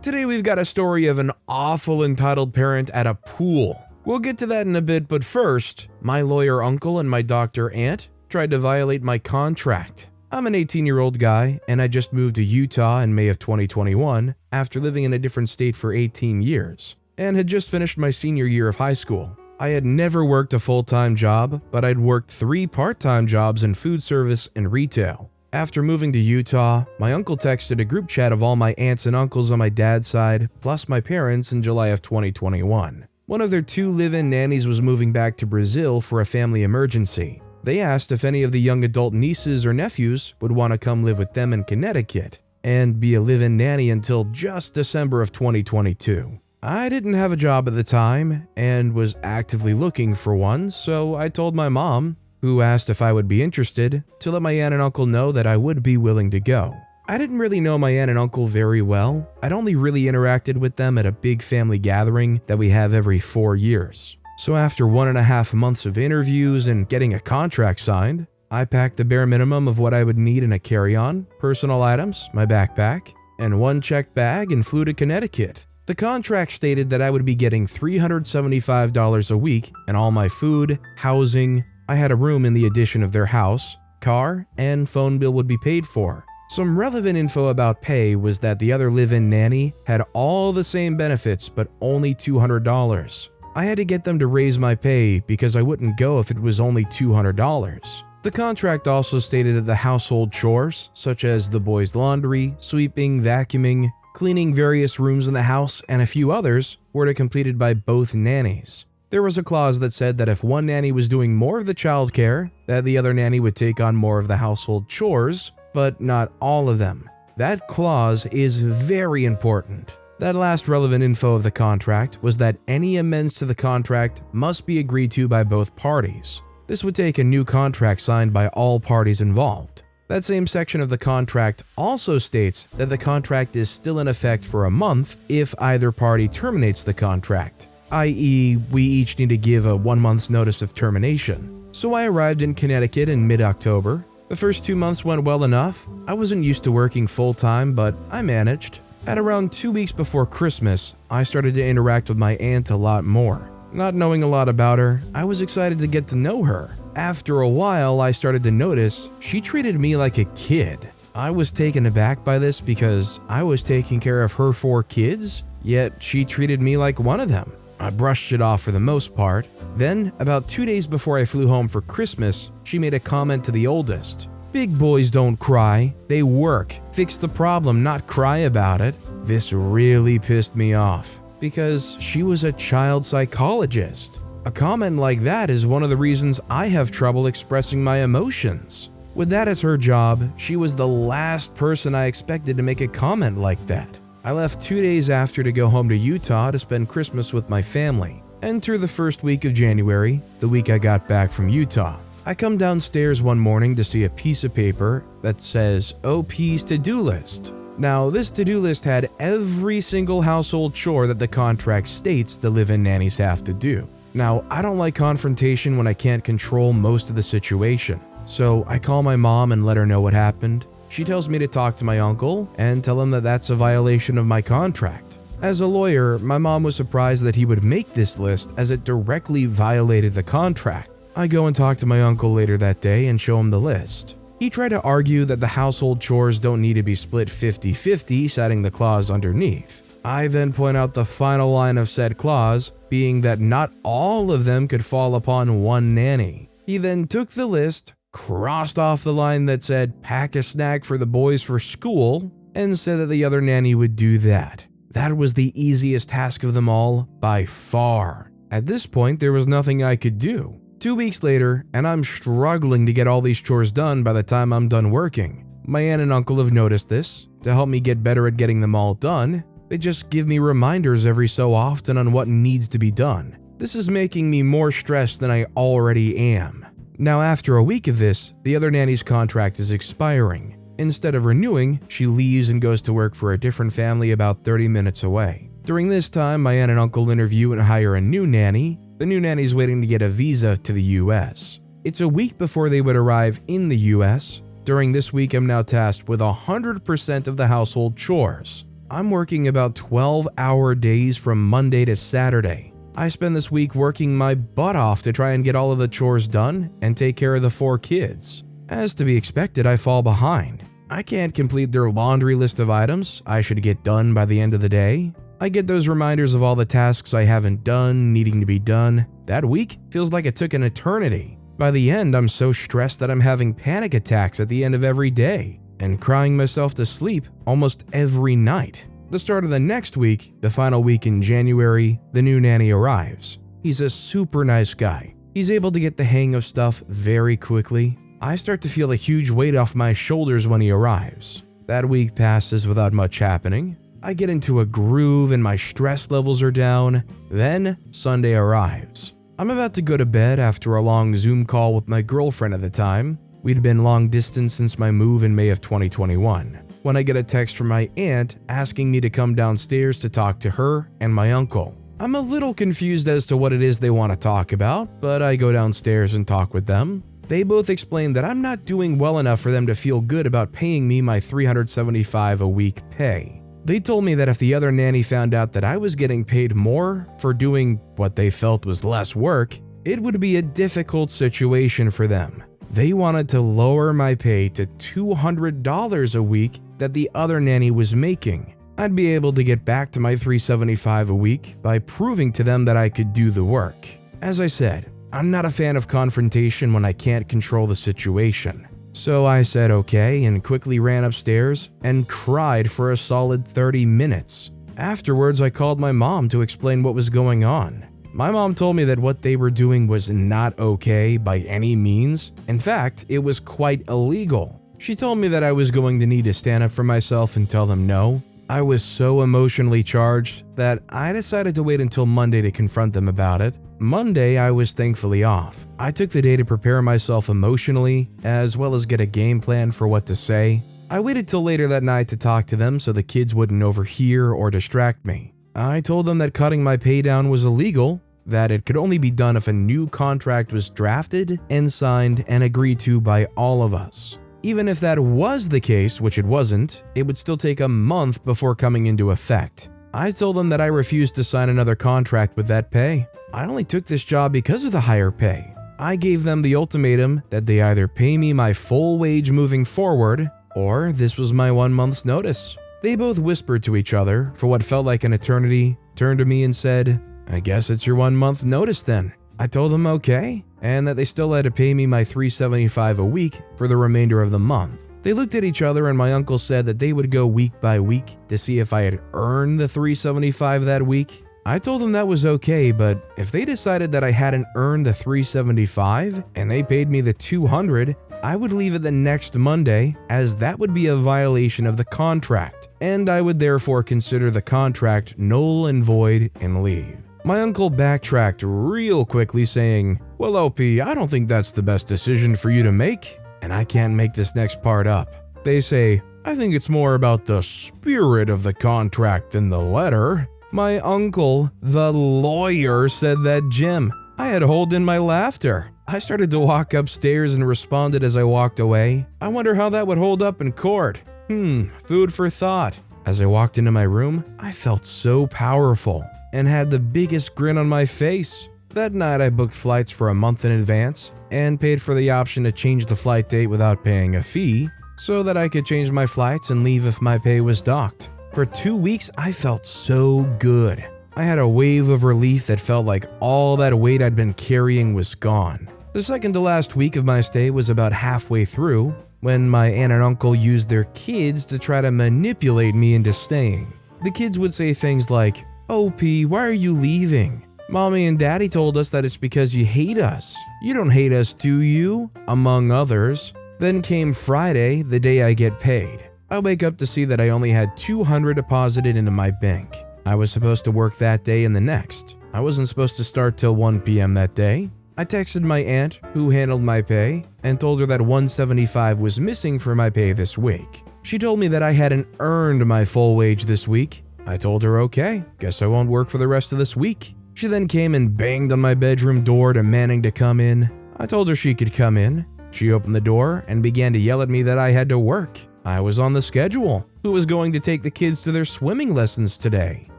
Today we've got a story of an awful entitled parent at a pool. We'll get to that in a bit, but first, my lawyer uncle and my doctor aunt tried to violate my contract. I'm an 18-year-old guy, and I just moved to Utah in May of 2021 after living in a different state for 18 years, and had just finished my senior year of high school. I had never worked a full-time job, but I'd worked 3 part-time jobs in food service and retail. After moving to Utah, my uncle texted a group chat of all my aunts and uncles on my dad's side, plus my parents in July of 2021. One of their 2 live-in nannies was moving back to Brazil for a family emergency. They asked if any of the young adult nieces or nephews would want to come live with them in Connecticut and be a live-in nanny until just December of 2022. I didn't have a job at the time and was actively looking for one, so I told my mom, who asked if I would be interested, to let my aunt and uncle know that I would be willing to go. I didn't really know my aunt and uncle very well. I'd only really interacted with them at a big family gathering that we have every 4 years. So after 1.5 months of interviews and getting a contract signed, I packed the bare minimum of what I would need in a carry-on, personal items, my backpack, and 1 checked bag and flew to Connecticut. The contract stated that I would be getting $375 a week and all my food, housing. I had a room in the addition of their house, car, and phone bill would be paid for. Some relevant info about pay was that the other live-in nanny had all the same benefits but only $200. I had to get them to raise my pay because I wouldn't go if it was only $200. The contract also stated that the household chores, such as the boys' laundry, sweeping, vacuuming, cleaning various rooms in the house, and a few others, were completed by both nannies. There was a clause that said that if one nanny was doing more of the childcare, that the other nanny would take on more of the household chores, but not all of them. That clause is very important. That last relevant info of the contract was that any amends to the contract must be agreed to by both parties. This would take a new contract signed by all parties involved. That same section of the contract also states that the contract is still in effect for a month if either party terminates the contract, i.e., we each need to give a 1 month's notice of termination. So I arrived in Connecticut in mid-October. The first 2 months went well enough. I wasn't used to working full-time, but I managed. At around 2 weeks before Christmas, I started to interact with my aunt a lot more. Not knowing a lot about her, I was excited to get to know her. After a while, I started to notice she treated me like a kid. I was taken aback by this because I was taking care of her 4 kids, yet she treated me like one of them. I brushed it off for the most part. Then, about 2 days before I flew home for Christmas, she made a comment to the oldest. "Big boys don't cry, they work. Fix the problem, not cry about it." This really pissed me off because she was a child psychologist. A comment like that is one of the reasons I have trouble expressing my emotions. With that as her job, she was the last person I expected to make a comment like that. I left 2 days after to go home to Utah to spend Christmas with my family. Enter the first week of January, the week I got back from Utah. I come downstairs one morning to see a piece of paper that says OP's to-do list. Now, this to-do list had every single household chore that the contract states the live-in nannies have to do. Now, I don't like confrontation when I can't control most of the situation, so I call my mom and let her know what happened. She tells me to talk to my uncle and tell him that that's a violation of my contract. As a lawyer, my mom was surprised that he would make this list as it directly violated the contract. I go and talk to my uncle later that day and show him the list. He tried to argue that the household chores don't need to be split 50-50, citing the clause underneath. I then point out the final line of said clause, being that not all of them could fall upon one nanny. He then took the list, crossed off the line that said pack a snack for the boys for school, and said that the other nanny would do that. That was the easiest task of them all by far. At this point, there was nothing I could do. 2 weeks later, and I'm struggling to get all these chores done by the time I'm done working. My aunt and uncle have noticed this. To help me get better at getting them all done, they just give me reminders every so often on what needs to be done. This is making me more stressed than I already am. Now, after a week of this, the other nanny's contract is expiring. Instead of renewing, she leaves and goes to work for a different family about 30 minutes away. During this time, my aunt and uncle interview and hire a new nanny. The new nanny's waiting to get a visa to the US. It's a week before they would arrive in the US. During this week, I'm now tasked with 100% of the household chores. I'm working about 12-hour days from Monday to Saturday. I spend this week working my butt off to try and get all of the chores done and take care of the 4 kids. As to be expected, I fall behind. I can't complete their laundry list of items I should get done by the end of the day. I get those reminders of all the tasks I haven't done, needing to be done. That week feels like it took an eternity. By the end, I'm so stressed that I'm having panic attacks at the end of every day and crying myself to sleep almost every night. The start of the next week, the final week in January, the new nanny arrives. He's a super nice guy. He's able to get the hang of stuff very quickly. I start to feel a huge weight off my shoulders when he arrives. That week passes without much happening. I get into a groove and my stress levels are down. Then Sunday arrives. I'm about to go to bed after a long Zoom call with my girlfriend at the time. We'd been long distance since my move in May of 2021, when I get a text from my aunt asking me to come downstairs to talk to her and my uncle. I'm a little confused as to what it is they want to talk about, but I go downstairs and talk with them. They both explain that I'm not doing well enough for them to feel good about paying me my $375 a week pay. They told me that if the other nanny found out that I was getting paid more for doing what they felt was less work, it would be a difficult situation for them. They wanted to lower my pay to $200 a week that the other nanny was making. I'd be able to get back to my $375 a week by proving to them that I could do the work. As I said, I'm not a fan of confrontation when I can't control the situation. So I said okay and quickly ran upstairs and cried for a solid 30 minutes. Afterwards, I called my mom to explain what was going on. My mom told me that what they were doing was not okay by any means. In fact, it was quite illegal. She told me that I was going to need to stand up for myself and tell them no. I was so emotionally charged that I decided to wait until Monday to confront them about it. Monday, I was thankfully off. I took the day to prepare myself emotionally, as well as get a game plan for what to say. I waited till later that night to talk to them so the kids wouldn't overhear or distract me. I told them that cutting my pay down was illegal, that it could only be done if a new contract was drafted and signed and agreed to by all of us. Even if that was the case, which it wasn't, it would still take a month before coming into effect. I told them that I refused to sign another contract with that pay. I only took this job because of the higher pay. I gave them the ultimatum that they either pay me my full wage moving forward, or this was my 1 month's notice. They both whispered to each other for what felt like an eternity, turned to me and said, "I guess it's your 1 month notice then." I told them okay, and that they still had to pay me my $375 a week for the remainder of the month. They looked at each other and my uncle said that they would go week by week to see if I had earned the $375 that week. I told them that was okay, but if they decided that I hadn't earned the $375 and they paid me the $200, I would leave it the next Monday, as that would be a violation of the contract, and I would therefore consider the contract null and void and leave. My uncle backtracked real quickly saying, "Well, OP, I don't think that's the best decision for you to make," and I can't make this next part up. They say, "I think it's more about the spirit of the contract than the letter." My uncle, the lawyer, said that, Jim. I had to hold in my laughter. I started to walk upstairs and responded as I walked away, "I wonder how that would hold up in court. Food for thought." As I walked into my room, I felt so powerful and had the biggest grin on my face. That night, I booked flights for a month in advance and paid for the option to change the flight date without paying a fee so that I could change my flights and leave if my pay was docked. For 2 weeks, I felt so good. I had a wave of relief that felt like all that weight I'd been carrying was gone. The second to last week of my stay was about halfway through when my aunt and uncle used their kids to try to manipulate me into staying. The kids would say things like, "OP, why are you leaving? Mommy and Daddy told us that it's because you hate us. You don't hate us, do you?" among others. Then came Friday, the day I get paid. I wake up to see that I only had $200 deposited into my bank. I was supposed to work that day and the next. I wasn't supposed to start till 1 p.m. that day. I texted my aunt, who handled my pay, and told her that $175 was missing for my pay this week. She told me that I hadn't earned my full wage this week. I told her okay, guess I won't work for the rest of this week. She then came and banged on my bedroom door demanding to come in. I told her she could come in. She opened the door and began to yell at me that I had to work. I was on the schedule. Who was going to take the kids to their swimming lessons today?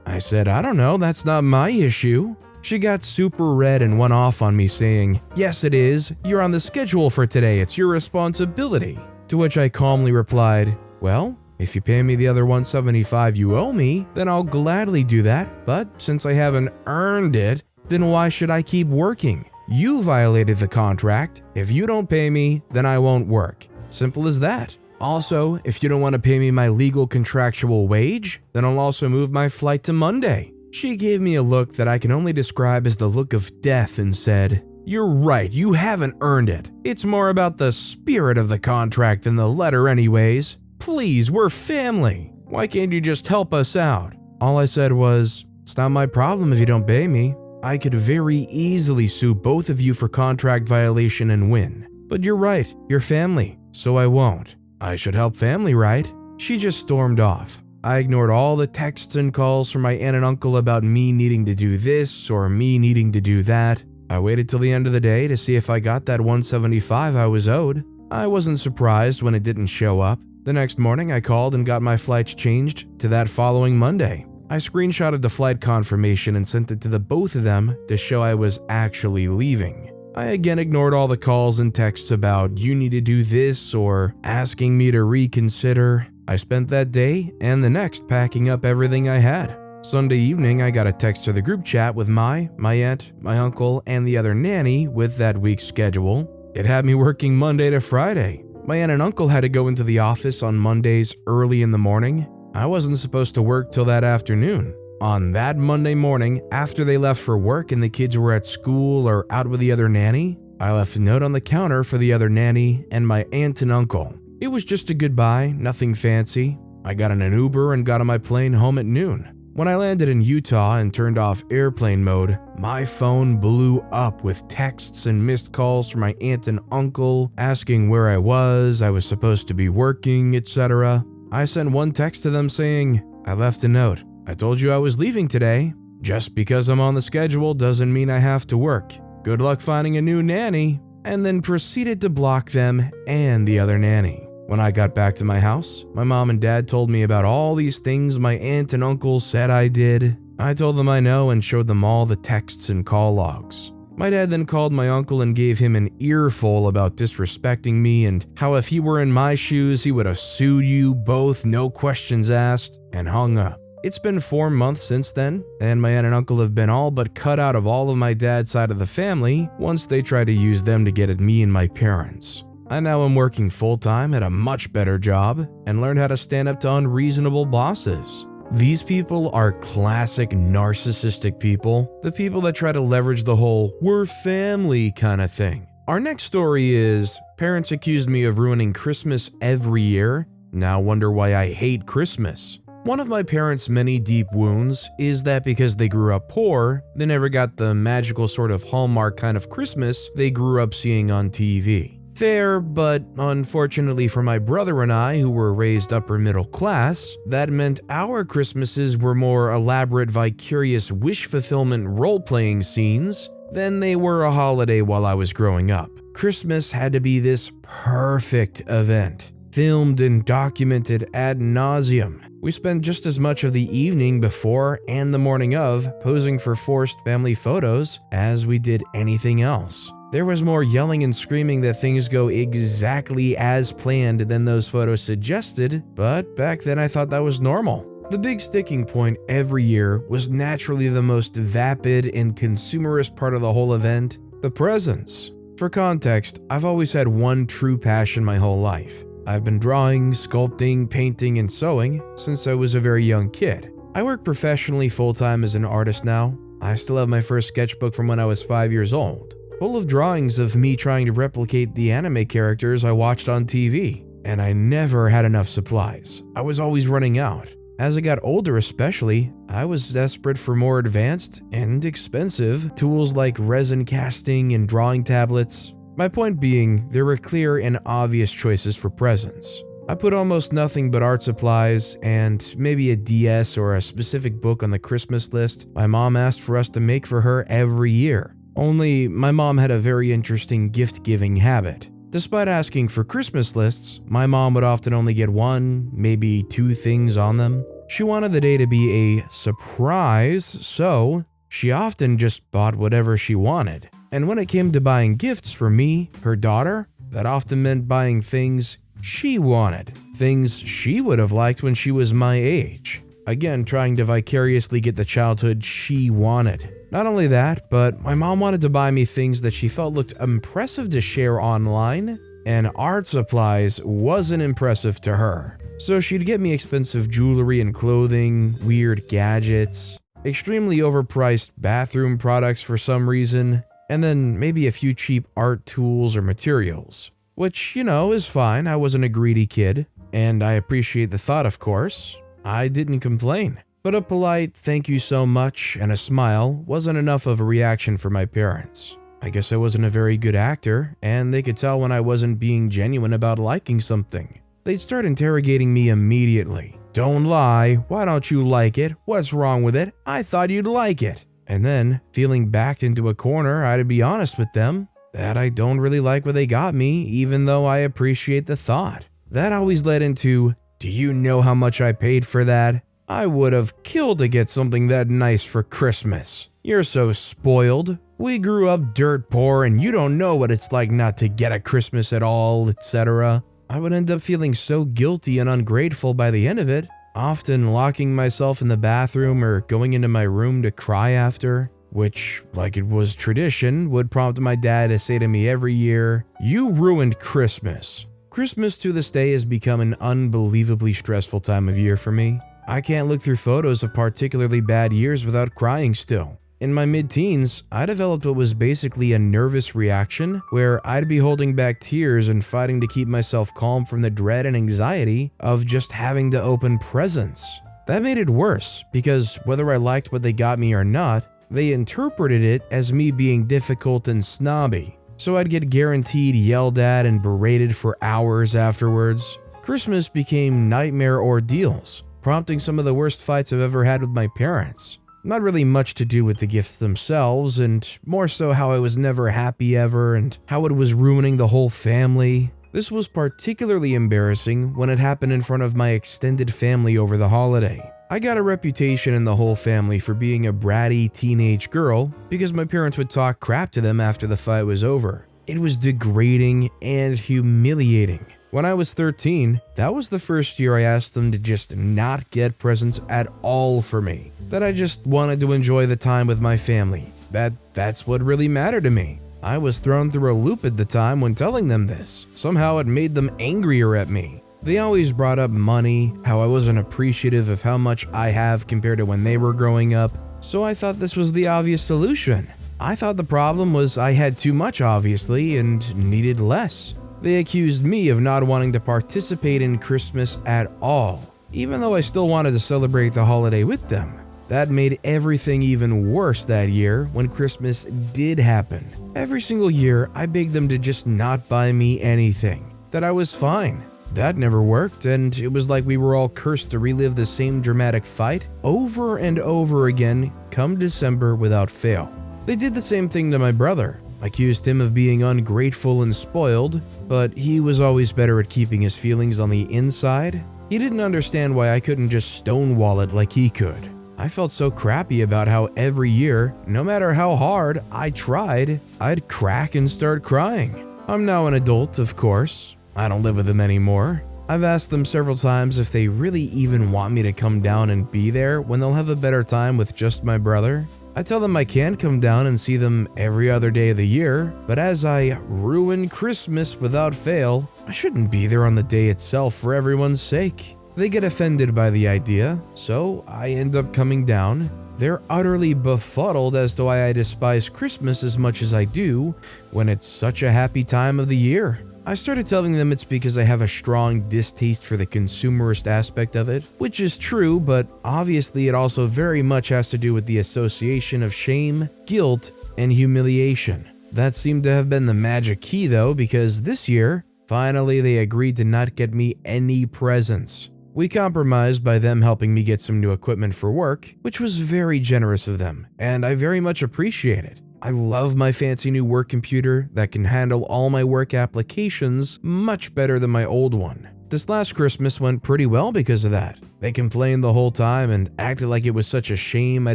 I said, I don't know, that's not my issue. She got super red and went off on me saying, yes it is, you're on the schedule for today, it's your responsibility. To which I calmly replied, well, if you pay me the other $175 you owe me, then I'll gladly do that, but since I haven't earned it, then why should I keep working? You violated the contract. If you don't pay me, then I won't work. Simple as that. Also, if you don't want to pay me my legal contractual wage, then I'll also move my flight to Monday. She gave me a look that I can only describe as the look of death and said, you're right, you haven't earned it. It's more about the spirit of the contract than the letter anyways. Please, we're family. Why can't you just help us out? All I said was, it's not my problem if you don't pay me. I could very easily sue both of you for contract violation and win. But you're right, you're family, so I won't. I should help family, right? She just stormed off. I ignored all the texts and calls from my aunt and uncle about me needing to do this or me needing to do that. I waited till the end of the day to see if I got that $175 I was owed. I wasn't surprised when it didn't show up. The next morning I called and got my flights changed to that following Monday. I screenshotted the flight confirmation and sent it to the both of them to show I was actually leaving. I again ignored all the calls and texts about you need to do this or asking me to reconsider. I spent that day and the next packing up everything I had. Sunday evening, I got a text to the group chat with my aunt, my uncle, and the other nanny with that week's schedule. It had me working Monday to Friday. My aunt and uncle had to go into the office on Mondays early in the morning. I wasn't supposed to work till that afternoon. On that Monday morning, after they left for work and the kids were at school or out with the other nanny, I left a note on the counter for the other nanny and my aunt and uncle. It was just a goodbye, nothing fancy. I got in an Uber and got on my plane home at noon. When I landed in Utah and turned off airplane mode, my phone blew up with texts and missed calls from my aunt and uncle asking where I was supposed to be working, etc. I sent one text to them saying, I left a note. I told you I was leaving today. Just because I'm on the schedule doesn't mean I have to work. Good luck finding a new nanny. And then proceeded to block them and the other nanny. When I got back to my house, my mom and dad told me about all these things my aunt and uncle said I did. I told them I know and showed them all the texts and call logs. My dad then called my uncle and gave him an earful about disrespecting me and how if he were in my shoes, he would have sued you both, no questions asked, and hung up. It's been 4 months since then, and my aunt and uncle have been all but cut out of all of my dad's side of the family once they tried to use them to get at me and my parents. I now am working full-time at a much better job and learned how to stand up to unreasonable bosses. These people are classic narcissistic people, the people that try to leverage the whole "we're family" kind of thing. Our next story is, parents accused me of ruining Christmas every year, now wonder why I hate Christmas. One of my parents' many deep wounds is that because they grew up poor, they never got the magical sort of Hallmark kind of Christmas they grew up seeing on TV. Fair, but unfortunately for my brother and I, who were raised upper middle class, that meant our Christmases were more elaborate, vicarious wish fulfillment role-playing scenes than they were a holiday while I was growing up. Christmas had to be this perfect event, filmed and documented ad nauseum. We spent just as much of the evening before and the morning of posing for forced family photos as we did anything else. There was more yelling and screaming that things go exactly as planned than those photos suggested, but back then I thought that was normal. The big sticking point every year was naturally the most vapid and consumerist part of the whole event, the presents. For context, I've always had one true passion my whole life. I've been drawing, sculpting, painting, and sewing since I was a very young kid. I work professionally full-time as an artist now. I still have my first sketchbook from when I was 5 years old, full of drawings of me trying to replicate the anime characters I watched on TV. And I never had enough supplies. I was always running out. As I got older especially, I was desperate for more advanced and expensive tools like resin casting and drawing tablets. My point being, there were clear and obvious choices for presents. I put almost nothing but art supplies and maybe a DS or a specific book on the Christmas list my mom asked for us to make for her every year. Only my mom had a very interesting gift-giving habit. Despite asking for Christmas lists, my mom would often only get one, maybe two things on them. She wanted the day to be a surprise, so she often just bought whatever she wanted. And when it came to buying gifts for me, her daughter, that often meant buying things she wanted, things she would have liked when she was my age. Again, trying to vicariously get the childhood she wanted. Not only that, but my mom wanted to buy me things that she felt looked impressive to share online, and art supplies wasn't impressive to her. So she'd get me expensive jewelry and clothing, weird gadgets, extremely overpriced bathroom products for some reason, and then maybe a few cheap art tools or materials. Which, is fine. I wasn't a greedy kid, and I appreciate the thought, of course. I didn't complain. But a polite thank you so much and a smile wasn't enough of a reaction for my parents. I guess I wasn't a very good actor, and they could tell when I wasn't being genuine about liking something. They'd start interrogating me immediately. Don't lie, why don't you like it? What's wrong with it? I thought you'd like it. And then, feeling backed into a corner, I'd be honest with them that I don't really like what they got me, even though I appreciate the thought. That always led into, do you know how much I paid for that? I would have killed to get something that nice for Christmas. You're so spoiled. We grew up dirt poor and you don't know what it's like not to get a Christmas at all, etc. I would end up feeling so guilty and ungrateful by the end of it, often locking myself in the bathroom or going into my room to cry after, which, like it was tradition, would prompt my dad to say to me every year, "You ruined Christmas." Christmas to this day has become an unbelievably stressful time of year for me. I can't look through photos of particularly bad years without crying still. In my mid-teens, I developed what was basically a nervous reaction where I'd be holding back tears and fighting to keep myself calm from the dread and anxiety of just having to open presents. That made it worse because whether I liked what they got me or not, they interpreted it as me being difficult and snobby. So I'd get guaranteed yelled at and berated for hours afterwards. Christmas became nightmare ordeals, prompting some of the worst fights I've ever had with my parents. Not really much to do with the gifts themselves, and more so how I was never happy ever and how it was ruining the whole family. This was particularly embarrassing when it happened in front of my extended family over the holiday. I got a reputation in the whole family for being a bratty teenage girl because my parents would talk crap to them after the fight was over. It was degrading and humiliating. When I was 13, that was the first year I asked them to just not get presents at all for me. That I just wanted to enjoy the time with my family. That's what really mattered to me. I was thrown through a loop at the time when telling them this. Somehow it made them angrier at me. They always brought up money, how I wasn't appreciative of how much I have compared to when they were growing up, so I thought this was the obvious solution. I thought the problem was I had too much obviously and needed less. They accused me of not wanting to participate in Christmas at all, even though I still wanted to celebrate the holiday with them. That made everything even worse that year when Christmas did happen. Every single year, I begged them to just not buy me anything, that I was fine. That never worked, and it was like we were all cursed to relive the same dramatic fight over and over again come December without fail. They did the same thing to my brother, accused him of being ungrateful and spoiled, but he was always better at keeping his feelings on the inside. He didn't understand why I couldn't just stonewall it like he could. I felt so crappy about how every year, no matter how hard I tried, I'd crack and start crying. I'm now an adult, of course. I don't live with them anymore. I've asked them several times if they really even want me to come down and be there when they'll have a better time with just my brother. I tell them I can come down and see them every other day of the year, but as I ruin Christmas without fail, I shouldn't be there on the day itself for everyone's sake. They get offended by the idea, so I end up coming down. They're utterly befuddled as to why I despise Christmas as much as I do when it's such a happy time of the year. I started telling them it's because I have a strong distaste for the consumerist aspect of it, which is true, but obviously it also very much has to do with the association of shame, guilt, and humiliation. That seemed to have been the magic key though, because this year, finally they agreed to not get me any presents. We compromised by them helping me get some new equipment for work, which was very generous of them, and I very much appreciate it. I love my fancy new work computer that can handle all my work applications much better than my old one. This last Christmas went pretty well because of that. They complained the whole time and acted like it was such a shame I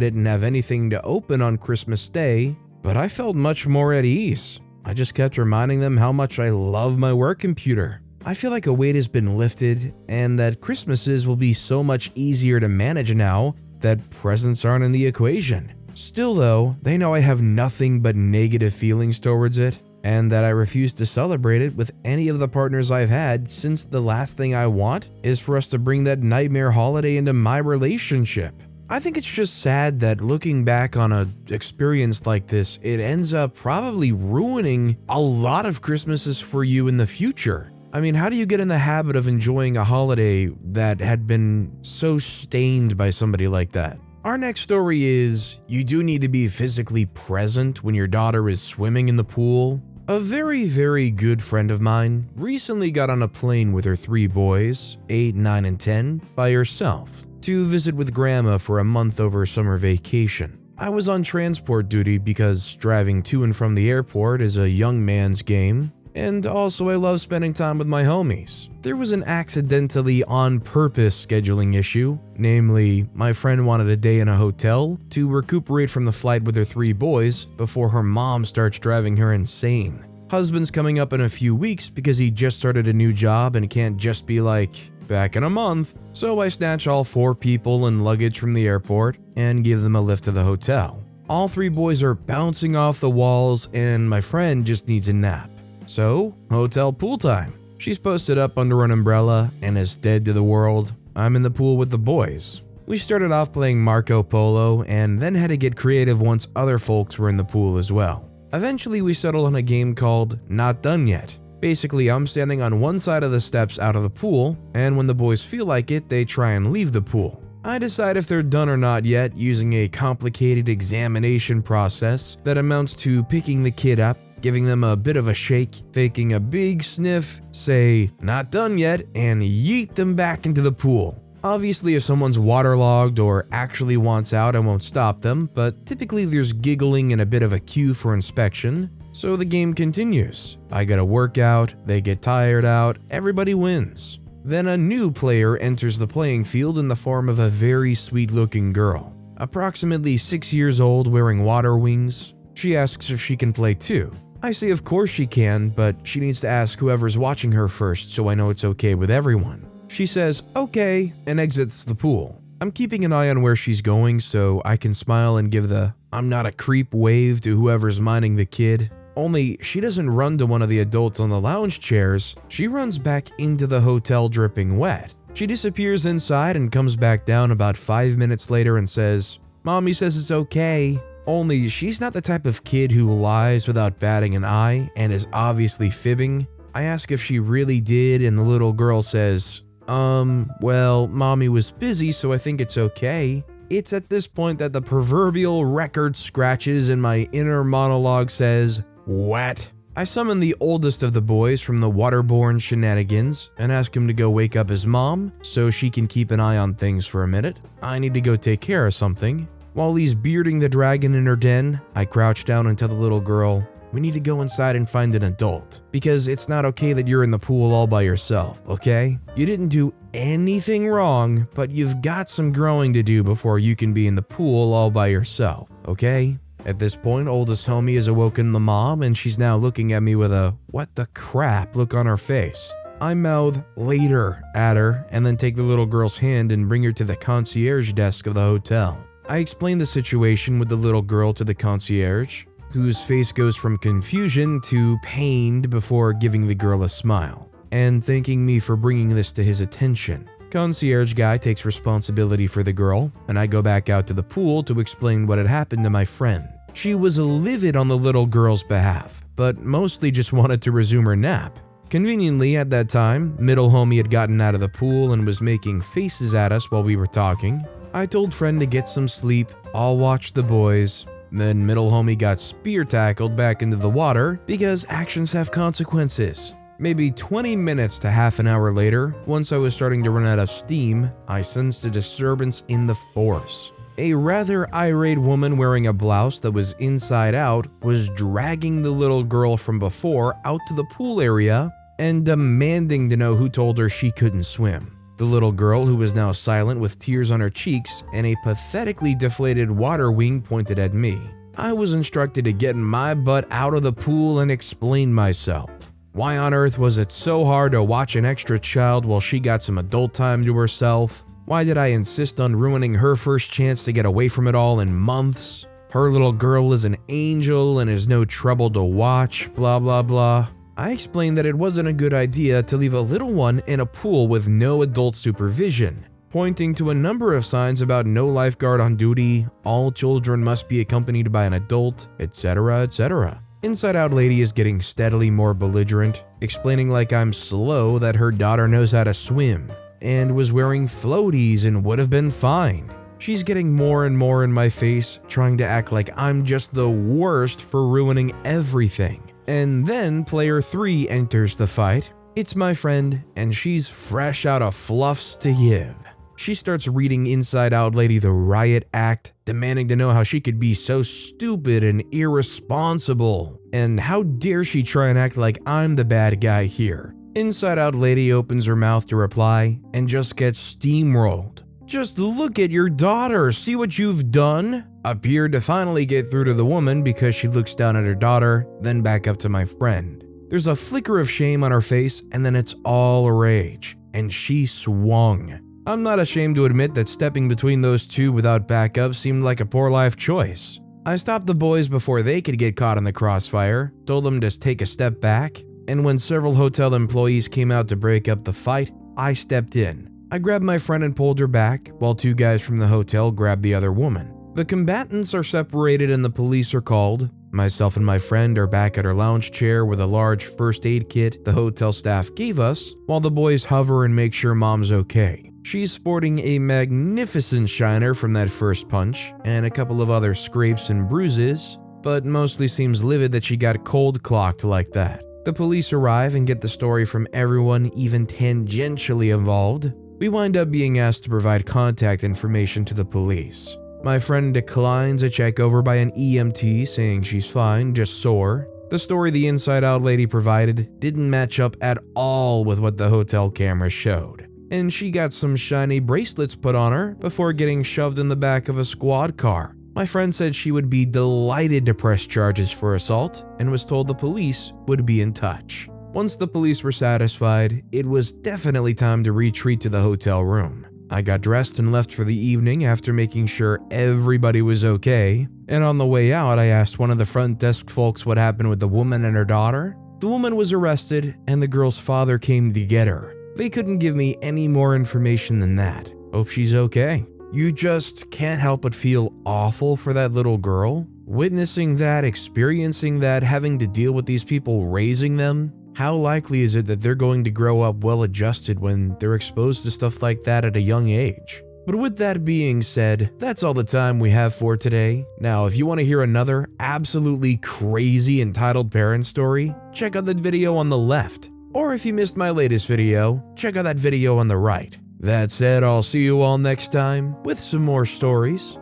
didn't have anything to open on Christmas Day, but I felt much more at ease. I just kept reminding them how much I love my work computer. I feel like a weight has been lifted and that Christmases will be so much easier to manage now that presents aren't in the equation. Still though, they know I have nothing but negative feelings towards it, and that I refuse to celebrate it with any of the partners I've had, since the last thing I want is for us to bring that nightmare holiday into my relationship. I think it's just sad that looking back on an experience like this, it ends up probably ruining a lot of Christmases for you in the future. I mean, how do you get in the habit of enjoying a holiday that had been so stained by somebody like that? Our next story is, you do need to be physically present when your daughter is swimming in the pool. A very, very good friend of mine recently got on a plane with her 3 boys, 8, 9, and 10, by herself, to visit with grandma for a month over summer vacation. I was on transport duty because driving to and from the airport is a young man's game, and also I love spending time with my homies. There was an accidentally on purpose scheduling issue, namely, my friend wanted a day in a hotel to recuperate from the flight with her 3 boys before her mom starts driving her insane. Husband's coming up in a few weeks because he just started a new job and can't just be like, back in a month, so I snatch all 4 people and luggage from the airport and give them a lift to the hotel. All 3 boys are bouncing off the walls and my friend just needs a nap. So, hotel pool time. She's posted up under an umbrella and is dead to the world. I'm in the pool with the boys. We started off playing Marco Polo and then had to get creative once other folks were in the pool as well. Eventually we settled on a game called Not Done Yet. Basically, I'm standing on one side of the steps out of the pool, and when the boys feel like it, they try and leave the pool. I decide if they're done or not yet using a complicated examination process that amounts to picking the kid up, giving them a bit of a shake, faking a big sniff, say, "Not done yet," and yeet them back into the pool. Obviously, if someone's waterlogged or actually wants out, I won't stop them, but typically there's giggling and a bit of a cue for inspection, so the game continues. I get a workout, they get tired out, everybody wins. Then a new player enters the playing field in the form of a very sweet-looking girl, approximately 6 years old, wearing water wings. She asks if she can play too. I say of course she can, but she needs to ask whoever's watching her first so I know it's okay with everyone. She says okay and exits the pool. I'm keeping an eye on where she's going so I can smile and give the "I'm not a creep" wave to whoever's minding the kid. Only she doesn't run to one of the adults on the lounge chairs, she runs back into the hotel dripping wet. She disappears inside and comes back down about 5 minutes later and says, "Mommy says it's okay." Only she's not the type of kid who lies without batting an eye and is obviously fibbing. I ask if she really did and the little girl says, well, mommy was busy so I think it's okay. It's at this point that the proverbial record scratches and my inner monologue says, "What?" I summon the oldest of the boys from the waterborne shenanigans and ask him to go wake up his mom so she can keep an eye on things for a minute. I need to go take care of something. While he's bearding the dragon in her den, I crouch down and tell the little girl, "We need to go inside and find an adult, because it's not okay that you're in the pool all by yourself, okay? You didn't do anything wrong, but you've got some growing to do before you can be in the pool all by yourself, okay?" At this point, oldest homie has awoken the mom and she's now looking at me with a "what the crap" look on her face. I mouth "later" at her and then take the little girl's hand and bring her to the concierge desk of the hotel. I explain the situation with the little girl to the concierge, whose face goes from confusion to pained before giving the girl a smile, and thanking me for bringing this to his attention. Concierge guy takes responsibility for the girl, and I go back out to the pool to explain what had happened to my friend. She was livid on the little girl's behalf, but mostly just wanted to resume her nap. Conveniently, at that time, middle homie had gotten out of the pool and was making faces at us while we were talking. I told friend to get some sleep, I'll watch the boys. Then middle homie got spear tackled back into the water because actions have consequences. Maybe 20 minutes to half an hour later, once I was starting to run out of steam, I sensed a disturbance in the force. A rather irate woman wearing a blouse that was inside out was dragging the little girl from before out to the pool area and demanding to know who told her she couldn't swim. The little girl, who was now silent with tears on her cheeks and a pathetically deflated water wing pointed at me. I was instructed to get my butt out of the pool and explain myself. Why on earth was it so hard to watch an extra child while she got some adult time to herself? Why did I insist on ruining her first chance to get away from it all in months? Her little girl is an angel and is no trouble to watch, blah blah blah. I explained that it wasn't a good idea to leave a little one in a pool with no adult supervision, pointing to a number of signs about no lifeguard on duty, all children must be accompanied by an adult, etc., etc. Inside Out Lady is getting steadily more belligerent, explaining like I'm slow that her daughter knows how to swim and was wearing floaties and would have been fine. She's getting more and more in my face, trying to act like I'm just the worst for ruining everything. And then player 3 enters the fight. It's my friend, and she's fresh out of fluffs to give. She starts reading Inside Out Lady the riot act, demanding to know how she could be so stupid and irresponsible, and how dare she try and act like I'm the bad guy here. Inside Out Lady opens her mouth to reply and just gets steamrolled. Just look at your daughter, see what you've done? Appeared to finally get through to the woman because she looks down at her daughter, then back up to my friend. There's a flicker of shame on her face, and then it's all rage, and she swung. I'm not ashamed to admit that stepping between those two without backup seemed like a poor life choice. I stopped the boys before they could get caught in the crossfire, told them to take a step back, and when several hotel employees came out to break up the fight, I stepped in. I grabbed my friend and pulled her back, while 2 guys from the hotel grabbed the other woman. The combatants are separated and the police are called. Myself and my friend are back at our lounge chair with a large first aid kit the hotel staff gave us, while the boys hover and make sure mom's okay. She's sporting a magnificent shiner from that first punch, and a couple of other scrapes and bruises, but mostly seems livid that she got cold clocked like that. The police arrive and get the story from everyone even tangentially involved. We wind up being asked to provide contact information to the police. My friend declines a check over by an EMT saying she's fine, just sore. The story the Inside Out Lady provided didn't match up at all with what the hotel camera showed. And she got some shiny bracelets put on her before getting shoved in the back of a squad car. My friend said she would be delighted to press charges for assault and was told the police would be in touch. Once the police were satisfied, it was definitely time to retreat to the hotel room. I got dressed and left for the evening after making sure everybody was okay, and on the way out I asked one of the front desk folks what happened with the woman and her daughter. The woman was arrested and the girl's father came to get her. They couldn't give me any more information than that. Hope she's okay. You just can't help but feel awful for that little girl. Witnessing that, experiencing that, having to deal with these people raising them. How likely is it that they're going to grow up well-adjusted when they're exposed to stuff like that at a young age? But with that being said, that's all the time we have for today. Now, if you want to hear another absolutely crazy entitled parent story, check out that video on the left. Or if you missed my latest video, check out that video on the right. That said, I'll see you all next time with some more stories.